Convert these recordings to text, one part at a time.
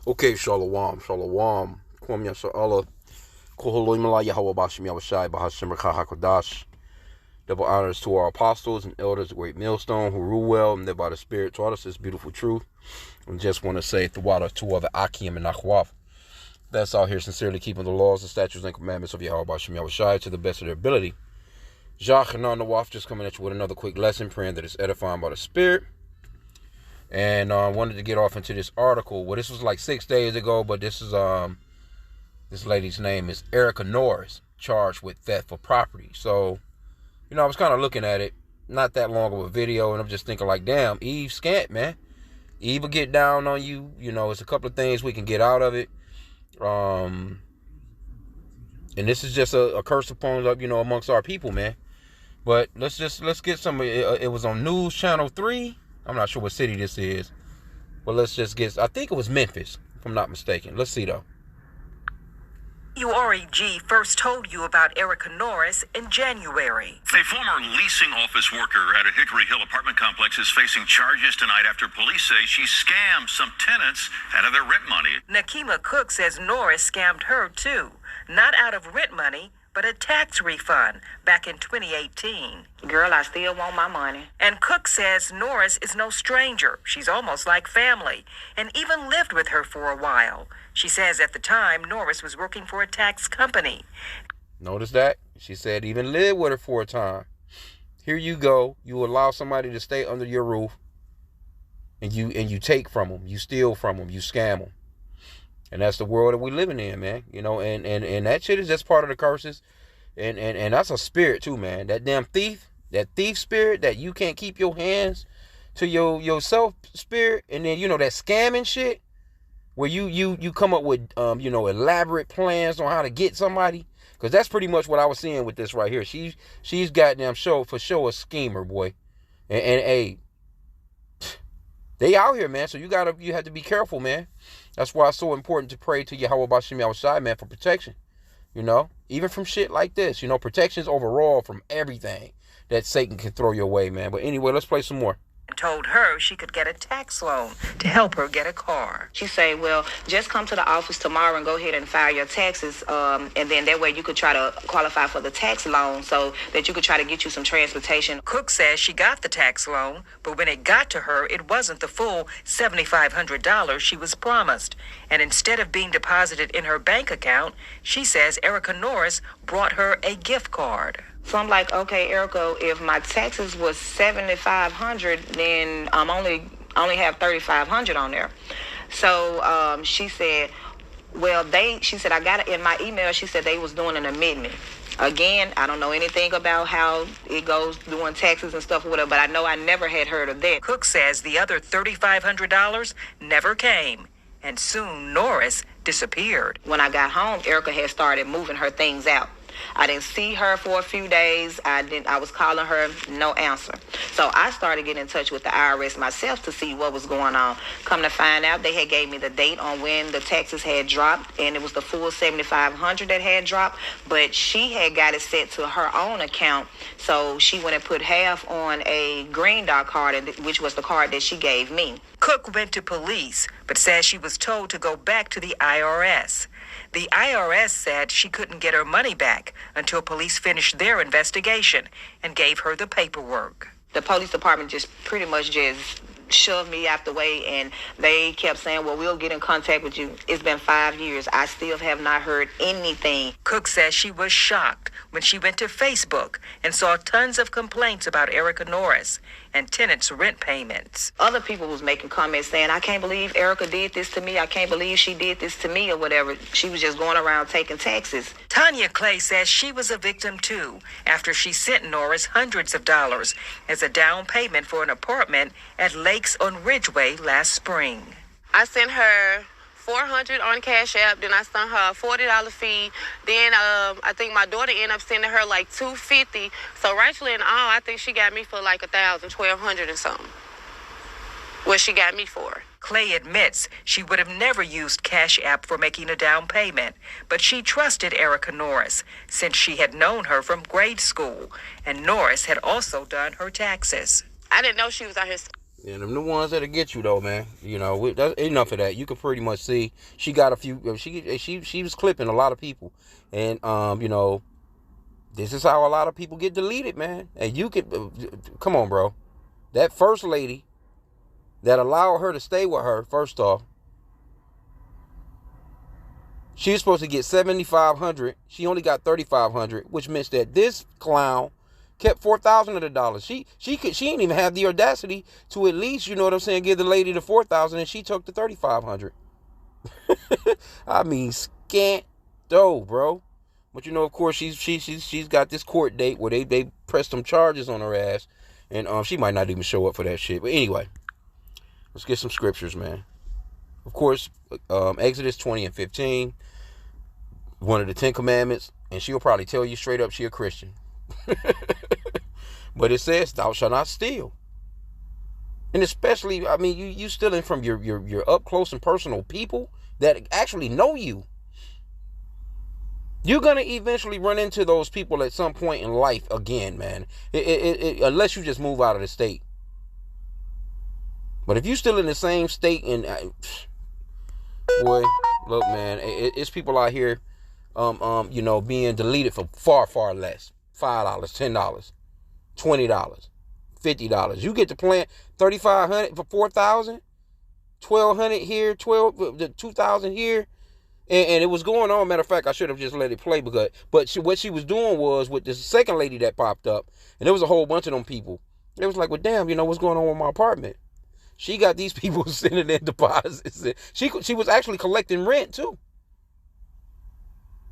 Okay, Shalom, Shalom. Kwam Yasha'Allah. Koholoi Malaya Hawabashim Yawashai Bahashim Hakodash. Double honors to our apostles and elders, the great millstone, who rule well and live by the Spirit, taught us this beautiful truth. And just want to say the water to all the H.I.M and H.I.M. That's out here sincerely keeping the laws, the statutes, and commandments of Yahweh Bashim Yawashai to the best of their ability. Jacques and Nawaf just coming at you with another quick lesson, praying that it's edifying by the Spirit. And wanted to get off into this article. Well, this was like 6 days ago, but this is this lady's name is Erica Norris, charged with theft of property. So, I was kind of looking at it, not that long of a video, and I'm just thinking like, damn, Eve scant, man. Eve will get down on you. It's a couple of things we can get out of it. And this is just a curse upon, amongst our people, man. But let's get some. It was on News Channel 3. I'm not sure what city this is. But let's just get, I think it was Memphis, if I'm not mistaken. Let's see, though. WREG first told you about Erica Norris in January. A former leasing office worker at a Hickory Hill apartment complex is facing charges tonight after police say she scammed some tenants out of their rent money. Nakima Cook says Norris scammed her, too. Not out of rent money, but a tax refund back in 2018. Girl, I still want my money. And Cook says Norris is no stranger. She's almost like family, and even lived with her for a while. She says at the time, Norris was working for a tax company. Notice that? She said even lived with her for a time. Here you go. You allow somebody to stay under your roof, and you take from them. You steal from them. You scam them. And that's the world that we're living in, man. And that shit is just part of the curses. And that's a spirit too, man. That damn thief, that thief spirit, that you can't keep your hands to your self spirit. And then, that scamming shit where you come up with, elaborate plans on how to get somebody. Because that's pretty much what I was seeing with this right here. She's goddamn for sure a schemer, boy. And hey, they out here, man. So you have to be careful, man. That's why it's so important to pray to Yahweh Bashim Yahushai, man, for protection. Even from shit like this. Protections overall from everything that Satan can throw your way, man. But anyway, let's play some more. Told her she could get a tax loan to help her get a car. She said, well, just come to the office tomorrow and go ahead and file your taxes. And then that way you could try to qualify for the tax loan so that you could try to get you some transportation. Cook says she got the tax loan, but when it got to her, it wasn't the full $7,500 she was promised. And instead of being deposited in her bank account, she says Erica Norris brought her a gift card. So I'm like, okay, Erica, if my taxes was $7,500, then I'm only have $3,500 on there. So she said, well, she said, I got it in my email. She said they was doing an amendment. Again, I don't know anything about how it goes doing taxes and stuff or whatever, but I know I never had heard of that. Cook says the other $3,500 never came, and soon Norris disappeared. When I got home, Erica had started moving her things out. I didn't see her for a few days. I was calling her, no answer. So I started getting in touch with the IRS myself to see what was going on. Come to find out, they had gave me the date on when the taxes had dropped, and it was the full $7,500 that had dropped, but she had got it set to her own account. So she went and put half on a Green Dot card, which was the card that she gave me. Cook went to police, but says she was told to go back to the IRS. The IRS said she couldn't get her money back until police finished their investigation and gave her the paperwork. The police department just pretty much just shoved me out the way, and they kept saying, well, we'll get in contact with you. It's been 5 years. I still have not heard anything. Cook says she was shocked when she went to Facebook and saw tons of complaints about Erica Norris and tenants' rent payments. Other people was making comments saying, I can't believe Erica did this to me. I can't believe she did this to me or whatever. She was just going around taking taxes. Tanya Clay says she was a victim too after she sent Norris hundreds of dollars as a down payment for an apartment at Lakes on Ridgeway last spring. I sent her $400 on Cash App, then I sent her a $40 fee. Then I think my daughter ended up sending her like $250. So rightfully in all, I think she got me for like $1,000, $1,200 and something. What she got me for. Clay admits she would have never used Cash App for making a down payment, but she trusted Erica Norris since she had known her from grade school, and Norris had also done her taxes. I didn't know she was out here And them the ones that'll get you though, man. You know, that's enough of that. You can pretty much see she got a few. She was clipping a lot of people, and you know, this is how a lot of people get deleted, man. And you could come on, bro. That first lady that allowed her to stay with her. First off, she was supposed to get $7,500. She only got $3,500, which meant that this clown kept $4,000 of the dollars. She didn't even have the audacity to at least, you know what I'm saying, give the lady the $4,000, and she took the $3,500. I mean, scant dough, bro. But you know, of course, she's got this court date where they pressed some charges on her ass, and she might not even show up for that shit. But anyway, let's get some scriptures, man. Of course, Exodus 20:15, one of the 10 commandments, and she'll probably tell you straight up she a Christian. But it says, thou shalt not steal. And especially, I mean, you stealing from your up close and personal people that actually know you. You're going to eventually run into those people at some point in life again, man. Unless you just move out of the state. But if you're still in the same state, and boy, look, man, it's people out here, you know, being deleted for far, far less. $5, $10, $20, $50. You get to plan $3,500 for $4,000, $1,200 here, $2,000 here, and it was going on. Matter of fact, I should have just let it play but what she was doing was with this second lady that popped up, and there was a whole bunch of them people. It was like, well, damn, you know what's going on with my apartment? She got these people sending in deposits. She was actually collecting rent too.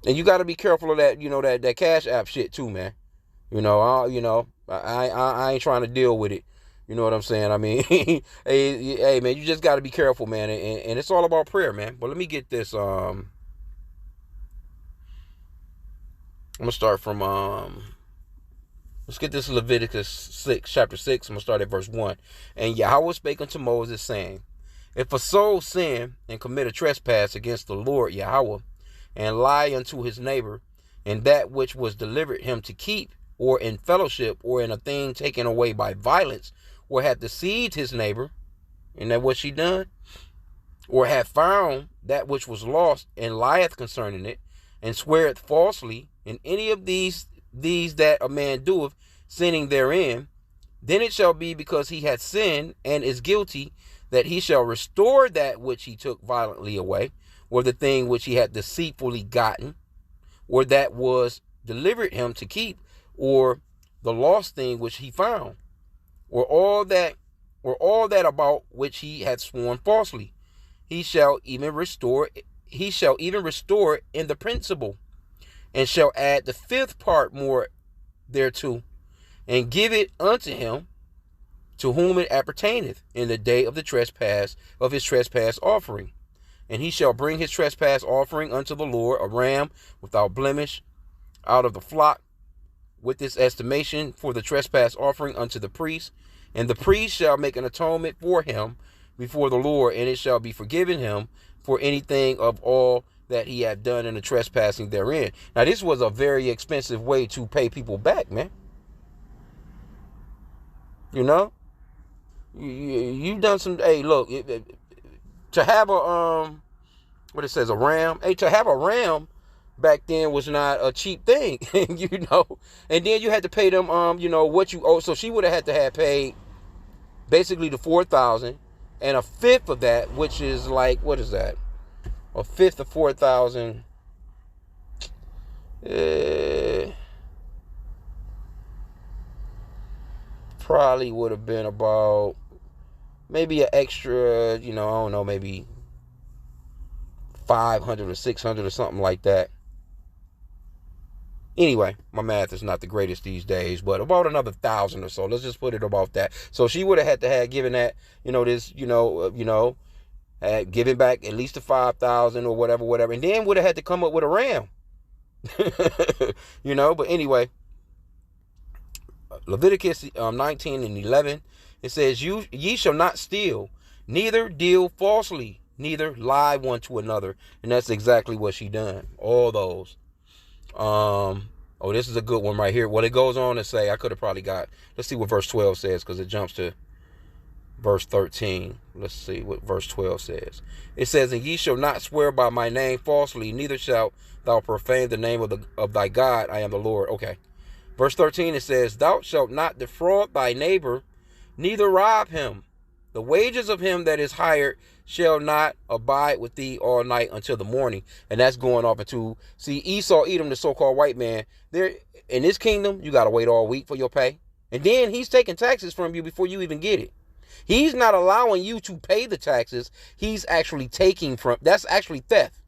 And you got to be careful of that, you know, that Cash App shit too, man. You know, I ain't trying to deal with it. You know what I'm saying? I mean, hey, man, you just got to be careful, man. And it's all about prayer, man. But let me get this. I'm gonna start from let's get this Leviticus 6, chapter 6. I'm gonna start at verse 1. And Yahweh spake unto Moses, saying, if a soul sin and commit a trespass against the Lord Yahweh, and lie unto his neighbor, and that which was delivered him to keep, or in fellowship, or in a thing taken away by violence, or hath deceived his neighbor, isn't that what she done? Or hath found that which was lost, and lieth concerning it, and sweareth falsely, in any of these that a man doeth, sinning therein, then it shall be because he hath sinned and is guilty, that he shall restore that which he took violently away, or the thing which he had deceitfully gotten, or that was delivered him to keep, or the lost thing which he found, or all that about which he had sworn falsely. He shall even restore in the principal, and shall add the fifth part more thereto, and give it unto him to whom it appertaineth in the day of the trespass of his trespass offering. And he shall bring his trespass offering unto the Lord, a ram without blemish out of the flock, with this estimation for the trespass offering unto the priest. And the priest shall make an atonement for him before the Lord, and it shall be forgiven him for anything of all that he had done in the trespassing therein. Now, this was a very expensive way to pay people back, man. You know? You've done some, hey, look, to have a what it says, a ram. Hey, to have a ram back then was not a cheap thing, you know. And then you had to pay them, you know, what you owe. So she would have had to have paid basically the $4,000 and a fifth of that, which is like, what is that? A fifth of $4,000. Probably would have been about maybe an extra, you know, I don't know, maybe 500 or 600 or something like that. Anyway, my math is not the greatest these days, but about another 1,000 or so. Let's just put it about that. So she would have had to have given that, you know, this, had given back at least the 5,000 or whatever, and then would have had to come up with a ram. You know, but anyway, Leviticus 19:11, it says, ye shall not steal, neither deal falsely, neither lie one to another. And that's exactly what she done. All those. This is a good one right here. Well, it goes on to say, I could have probably got, let's see what verse 12 says, because it jumps to verse 13. Let's see what verse 12 says. It says, and ye shall not swear by my name falsely, neither shalt thou profane the name of thy God. I am the Lord. Okay. Verse 13, it says, thou shalt not defraud thy neighbor, neither rob him. The wages of him that is hired shall not abide with thee all night until the morning. And that's going off into, see, Esau, Edom, the so-called white man, there in this kingdom, you got to wait all week for your pay. And then he's taking taxes from you before you even get it. He's not allowing you to pay the taxes. He's actually taking from, that's actually theft.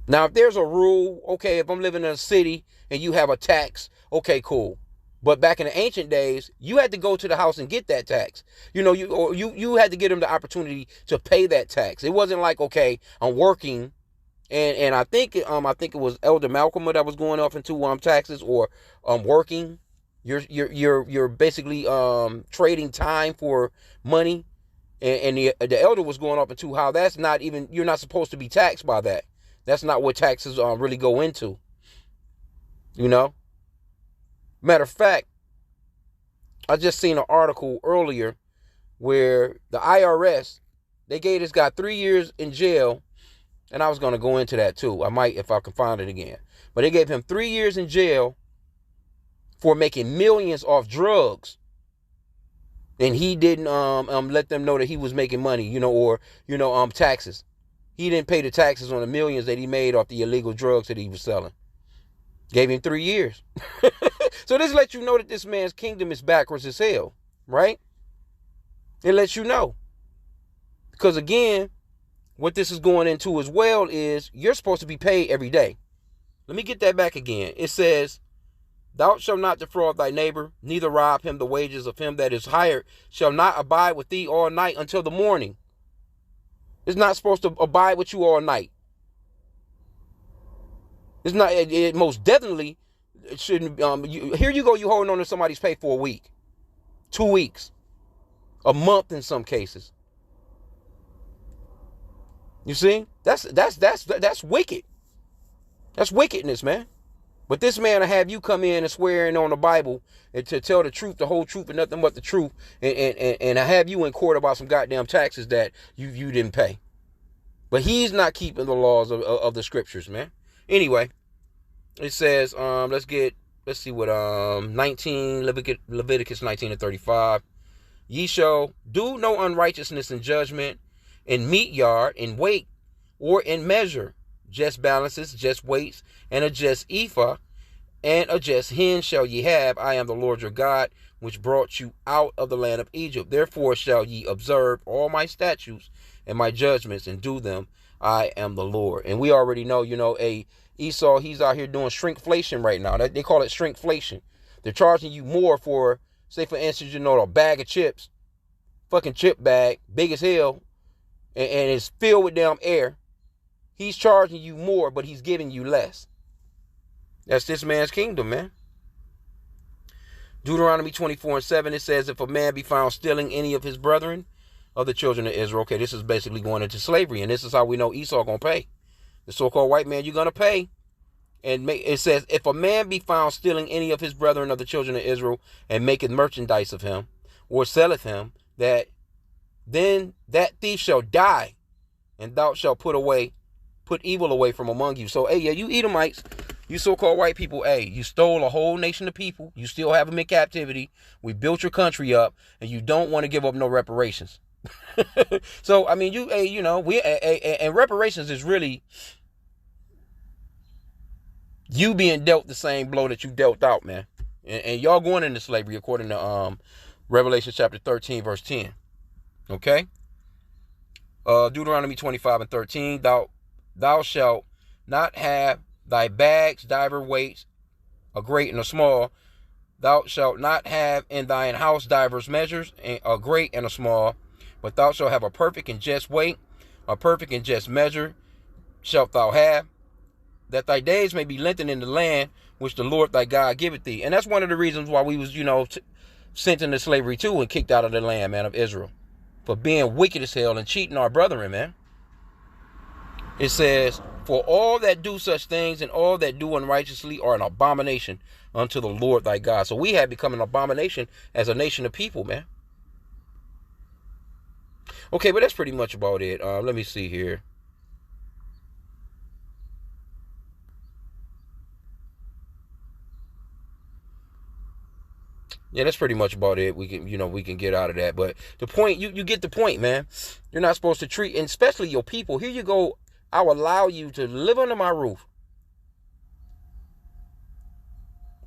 Now, if there's a rule, okay, if I'm living in a city and you have a tax, okay, cool. But back in the ancient days, you had to go to the house and get that tax. You know, you had to give them the opportunity to pay that tax. It wasn't like, okay, I'm working, and I think it was Elder Malcolm that was going off into taxes, or working. You're basically trading time for money, and the elder was going off into how that's not even, you're not supposed to be taxed by that. That's not what taxes really go into. You know. Matter of fact, I just seen an article earlier where the IRS, they gave this guy 3 years in jail, and I was going to go into that too. I might if I can find it again. But they gave him 3 years in jail for making millions off drugs. And he didn't let them know that he was making money, or taxes. He didn't pay the taxes on the millions that he made off the illegal drugs that he was selling. Gave him 3 years. So this lets you know that this man's kingdom is backwards as hell, right? It lets you know. Because again, what this is going into as well is you're supposed to be paid every day. Let me get that back again. It says, thou shalt not defraud thy neighbor, neither rob him. The wages of him that is hired shall not abide with thee all night until the morning. It's not supposed to abide with you all night. It's not. It most definitely shouldn't. Here you go. You holding on to somebody's pay for a week, 2 weeks, a month in some cases. You see, that's wicked. That's wickedness, man. But this man will have you come in and swearing on the Bible and to tell the truth, the whole truth, and nothing but the truth, and I have you in court about some goddamn taxes that you didn't pay. But he's not keeping the laws of the scriptures, man. Anyway, it says, let's see what 19 Leviticus 19:35. Ye shall do no unrighteousness in judgment, in meat yard, in weight, or in measure. Just balances, just weights, and a just ephah, and a just hin shall ye have. I am the Lord your God, which brought you out of the land of Egypt. Therefore shall ye observe all my statutes and my judgments, and do them. I am the Lord. And we already know, Esau, he's out here doing shrinkflation right now. They call it shrinkflation. They're charging you more for, say for instance, a bag of chips, fucking chip bag, big as hell, and it's filled with damn air. He's charging you more, but he's giving you less. That's this man's kingdom, man. Deuteronomy 24:7, it says, if a man be found stealing any of his brethren of the children of Israel. Okay, this is basically going into slavery, and this is how we know Esau going to pay. The so-called white man, you're going to pay. And it says, if a man be found stealing any of his brethren of the children of Israel, and maketh merchandise of him, or selleth him, then that thief shall die, and thou shalt put evil away from among you. So, hey, yeah, you Edomites, you so-called white people, hey, you stole a whole nation of people. You still have them in captivity. We built your country up, and you don't want to give up no reparations. So, I mean, and reparations is really you being dealt the same blow that you dealt out, man. And y'all going into slavery according to Revelation chapter 13, verse 10. Okay? Deuteronomy 25:13, thou shalt not have thy bags divers weights, a great and a small. Thou shalt not have in thine house divers measures, a great and a small. But thou shalt have a perfect and just weight, a perfect and just measure shalt thou have, that thy days may be lengthened in the land which the Lord thy God giveth thee. And that's one of the reasons why we was, sent into slavery too and kicked out of the land, man, of Israel. For being wicked as hell and cheating our brethren, man. It says, for all that do such things and all that do unrighteously are an abomination unto the Lord thy God. So we have become an abomination as a nation of people, man. Okay, but that's pretty much about it. Let me see here. Yeah, that's pretty much about it. We can get out of that. But the point, you get the point, man. You're not supposed to treat, and especially your people. Here you go. I'll allow you to live under my roof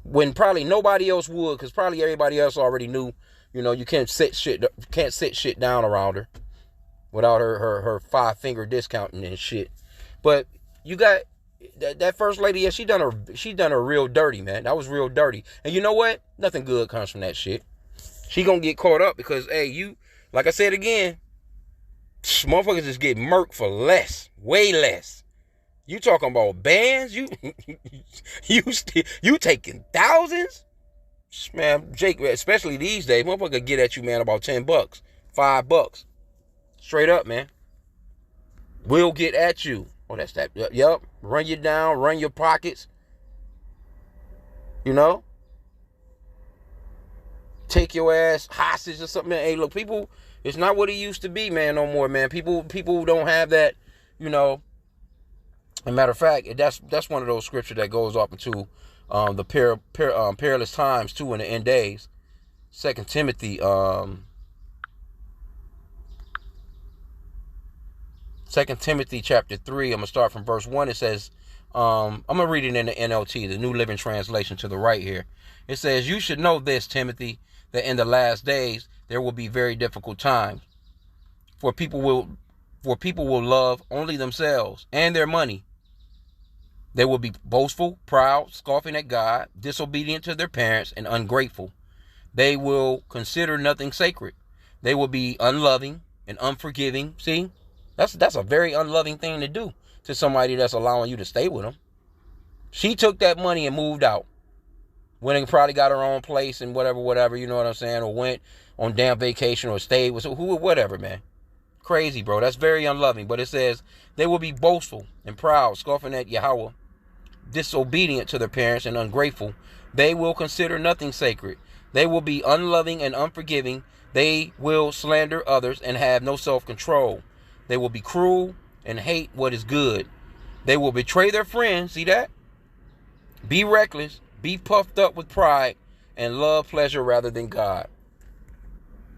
when probably nobody else would, because probably everybody else already knew. You can't sit shit down around her without her 5-finger discounting and shit. But you got that first lady. Yeah, she done her real dirty, man. That was real dirty. And you know what? Nothing good comes from that shit. She gonna get caught up because, hey, like I said again, motherfuckers just get murked for less, way less. You talking about bands? You taking thousands? Man, Jake, especially these days, motherfucker get at you, man, about $10, $5. Straight up, man. Will get at you. Oh, that's that. Yep. Run you down, run your pockets. Take your ass hostage or something. Hey, look, people, it's not what it used to be, man, no more, man. People don't have that, As a matter of fact, that's one of those scriptures that goes off into the perilous times too in the end days. 2 Timothy 2 Timothy chapter 3, I'm going to start from verse 1. It says, I'm going to read it in the NLT, the New Living Translation, to the right here. It says, you should know this, Timothy, that in the last days there will be very difficult times. For people will love only themselves and their money. They will be boastful, proud, scoffing at God, disobedient to their parents, and ungrateful. They will consider nothing sacred. They will be unloving and unforgiving. See? That's a very unloving thing to do to somebody that's allowing you to stay with them. She took that money and moved out. Went and probably got her own place and whatever, you know what I'm saying? Or went on damn vacation or stayed with whatever, man. Crazy, bro. That's very unloving. But it says they will be boastful and proud, scoffing at Yahweh, disobedient to their parents and ungrateful. They will consider nothing sacred. They will be unloving and unforgiving. They will slander others and have no self-control. They will be cruel and hate what is good. They will betray their friends. See that? Be reckless, be puffed up with pride, and love pleasure rather than God.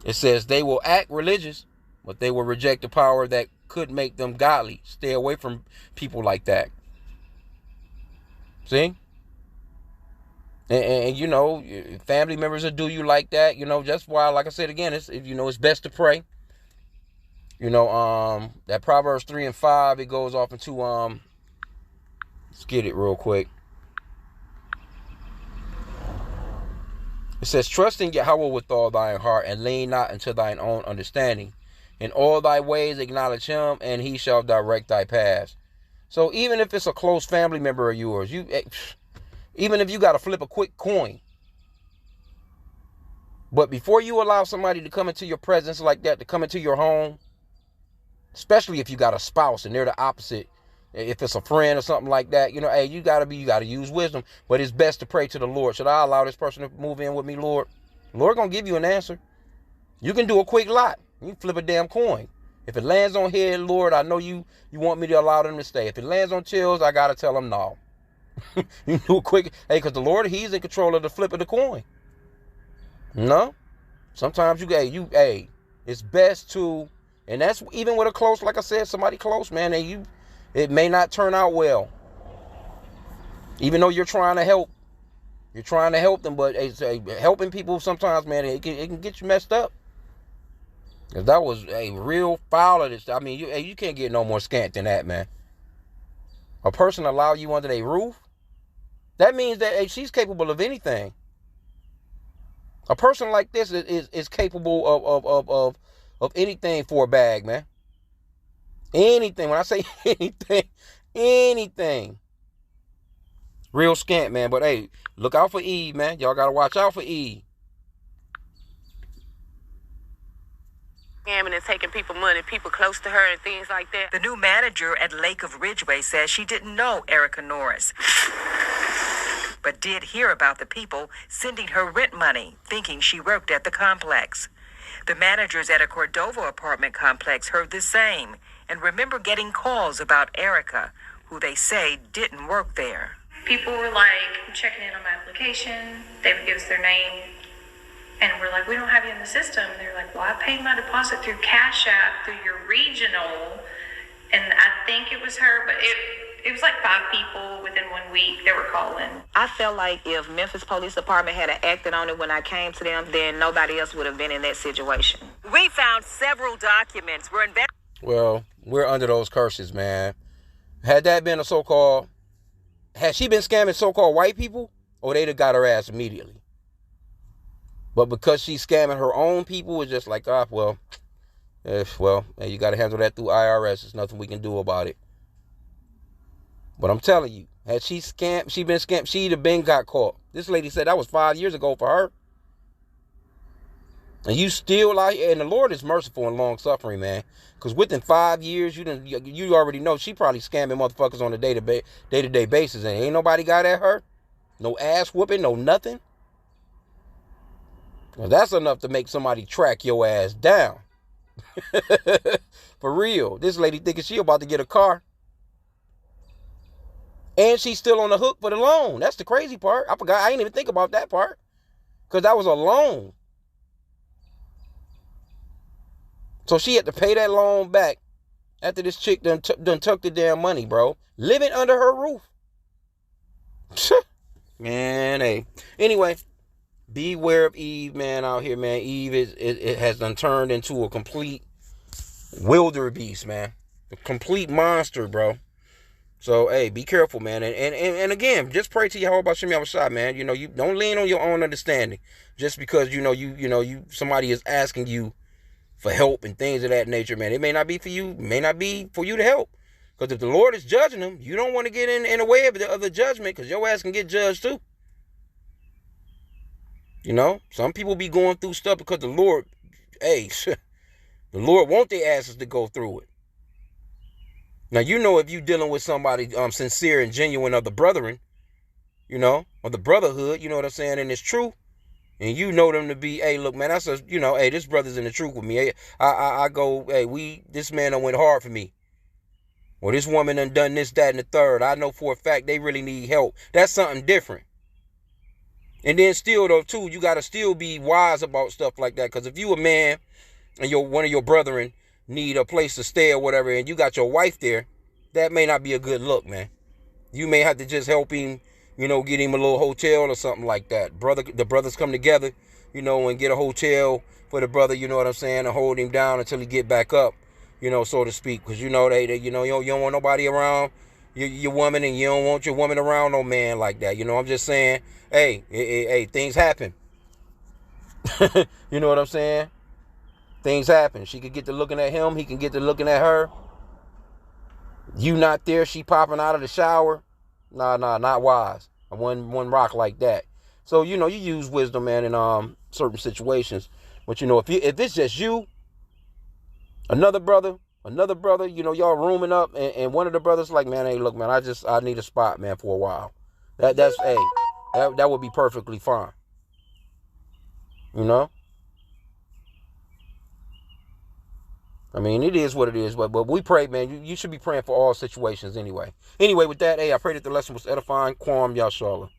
It says they will act religious, but they will reject the power that could make them godly. Stay away from people like that. See? And family members will do you like that. That's why, like I said again, it's best to pray. That Proverbs 3 and 5, it goes off into, let's get it real quick. It says, trust in Yahweh with all thine heart and lean not into thine own understanding. In all thy ways acknowledge him, and he shall direct thy paths. So even if it's a close family member of yours, even if you got to flip a quick coin, but before you allow somebody to come into your presence like that, to come into your home, especially if you got a spouse and they're the opposite, if it's a friend or something like that, hey, you got to use wisdom. But it's best to pray to the Lord. Should I allow this person to move in with me, Lord? Lord gonna give you an answer. You can do a quick lot. You can flip a damn coin. If it lands on head, Lord, I know you want me to allow them to stay. If it lands on tails, I gotta tell them no. You can do a quick, hey, because the Lord, he's in control of the flip of the coin. No? Sometimes it's best to, and that's even with a close, like I said, somebody close, man, it may not turn out well. Even though you're trying to help them, but helping people sometimes, man, it can get you messed up. If that was a real foul of this, you can't get no more scant than that, man. A person allow you under their roof, that means that she's capable of anything. A person like this is capable of anything for a bag, man. Anything. When I say anything. Real scant, man. But hey, look out for Eve, man. Y'all gotta watch out for Eve. Scamming and taking people money, people close to her and things like that. The new manager at Lake of Ridgeway says she didn't know Erica Norris, but did hear about the people sending her rent money, thinking she worked at the complex. The managers at a Cordova apartment complex heard the same and remember getting calls about Erica, who they say didn't work there. People were like checking in on my application. They would give us their name. And we're like, we don't have you in the system. They're like, well, I paid my deposit through Cash App, through your regional. And I think it was her, but it was like 5 people within 1 week that were calling. I felt like if Memphis Police Department had acted on it when I came to them, then nobody else would have been in that situation. We found several documents where Well, we're under those curses, man. Had that been had she been scamming so-called white people, they'd have got her ass immediately. But because she's scamming her own people, it's just like, you got to handle that through IRS. There's nothing we can do about it. But I'm telling you, had she been scammed, she'd have been got caught. This lady said that was 5 years ago for her. And you still out here, and the Lord is merciful and long-suffering, man. Because within 5 years, you already know she probably scamming motherfuckers on a day-to-day basis. And ain't nobody got at her. No ass whooping, no nothing. Well, that's enough to make somebody track your ass down. For real. This lady thinking she about to get a car. And she's still on the hook for the loan. That's the crazy part. I forgot. I didn't even think about that part. Because that was a loan. So she had to pay that loan back after this chick done took the damn money, bro. Living under her roof. Man, hey. Anyway, beware of Eve, man, out here, man. Eve it has done turned into a complete wildebeest, man. A complete monster, bro. So, hey, be careful, man. And again, just pray to Yahweh Hashem Yahushua, man. You don't lean on your own understanding. Just because, somebody is asking you for help and things of that nature, man. It may not be for you. It may not be for you to help. Because if the Lord is judging them, you don't want to get in the way of the judgment, because your ass can get judged too. Some people be going through stuff because the Lord, the Lord want their asses to go through it. Now, if you dealing with somebody sincere and genuine of the brethren, of the brotherhood, you know what I'm saying, and it's true, and you know them to be, hey, look, man, that's this brother's in the truth with me. Hey, I go, hey, this man done went hard for me. Or this woman done this, that, and the third. I know for a fact they really need help. That's something different. And then still, though, too, you got to still be wise about stuff like that. Because if you a man and one of your brethren need a place to stay or whatever, and you got your wife there, that may not be a good look, man. You may have to just help him, get him a little hotel or something like that. The brothers come together, and get a hotel for the brother, you know what I'm saying, and hold him down until he get back up, so to speak. Because, you don't want nobody around your woman, and you don't want your woman around no man like that. I'm just saying, hey, things happen. You know what I'm saying? Things happen. She could get to looking at him. He can get to looking at her. You not there. She popping out of the shower. Nah, not wise. I wouldn't rock like that. So, you use wisdom, man, in certain situations. But, if it's just you, another brother, y'all rooming up, and one of the brothers like, man, hey, look, man, I need a spot, man, for a while. That would be perfectly fine. I mean, it is what it is, but we pray, man. You should be praying for all situations anyway. Anyway, with that, I pray that the lesson was edifying. Kwam Yasharlah.